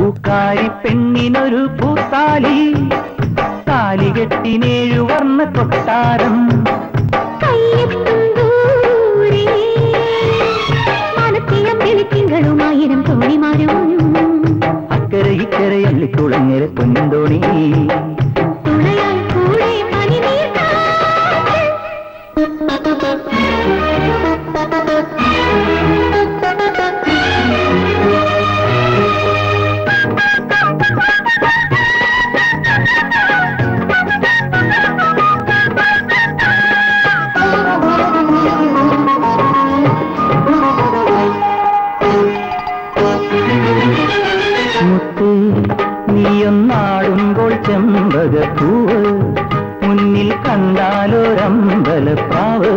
പൂക്കാരി പെണ്ണിനൊരു പൂത്താലി, താലികെട്ടിനേഴു വർണ്ണ കൊട്ടാരം. ും തോണിമാരും അക്കരെ ഇക്കരെ അള്ളിക്കുളങ്ങര പൊന്തോണി തുണയായി കൂടെ പനിനീർ നീയൊന്നാടുമ്പോൾ ചെമ്പകപ്പൂവ്, മുന്നിൽ കണ്ടാലൊരമ്പലപ്പാവ്,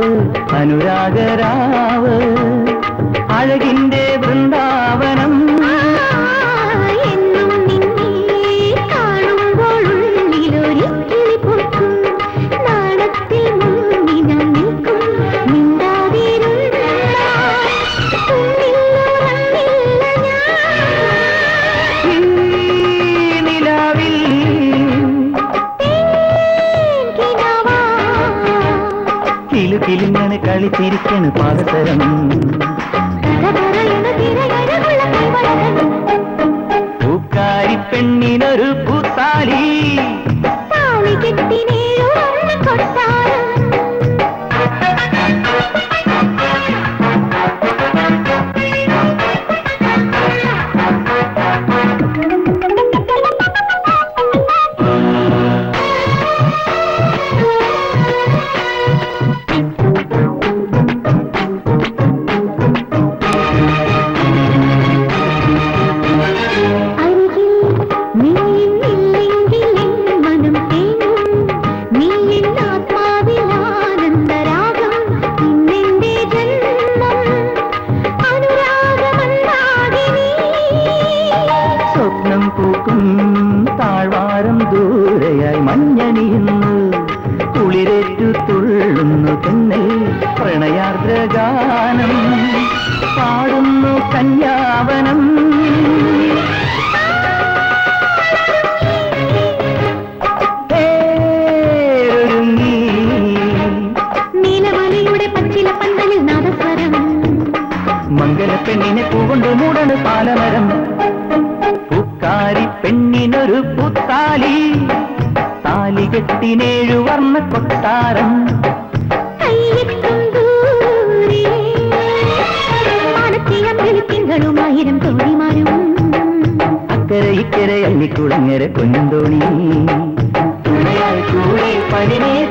അനുരാഗരാവ് അഴകിന്റെ വൃന്ദാവനം. കിലുകിലിങ്ങനെ കളിച്ചിരിക്കണ് പാദസരം. പൂക്കാരി പെണ്ണിനൊരു പൂത്താലി, സ്വപ്നം പൂക്കും താഴ്വാരം ദൂരെയായി മഞ്ഞണിയുന്നു, കുളിരേറ്റു തുള്ളുന്നു തന്നെ പ്രണയാർദ്രഗാനം പാടുന്നു കന്യാവനം. നീലമലയുടെ പച്ചില പന്തലിൽ നാദസ്വരം, മംഗലപ്പെണ്ണിനെ പൂകൊണ്ട് മൂടണ് പാലമരം. പൂക്കാരി പെണ്ണിനൊരു പൂത്താലി, താലികെട്ടിനേഴു വർണ്ണ കൊട്ടാരം. തിങ്കളുമായിരം തോണിമാരും അക്കരെ ഇക്കരെ അള്ളിക്കുളങ്ങര പൊന്തോണി തുണയായി കൂടെ പനിനീർ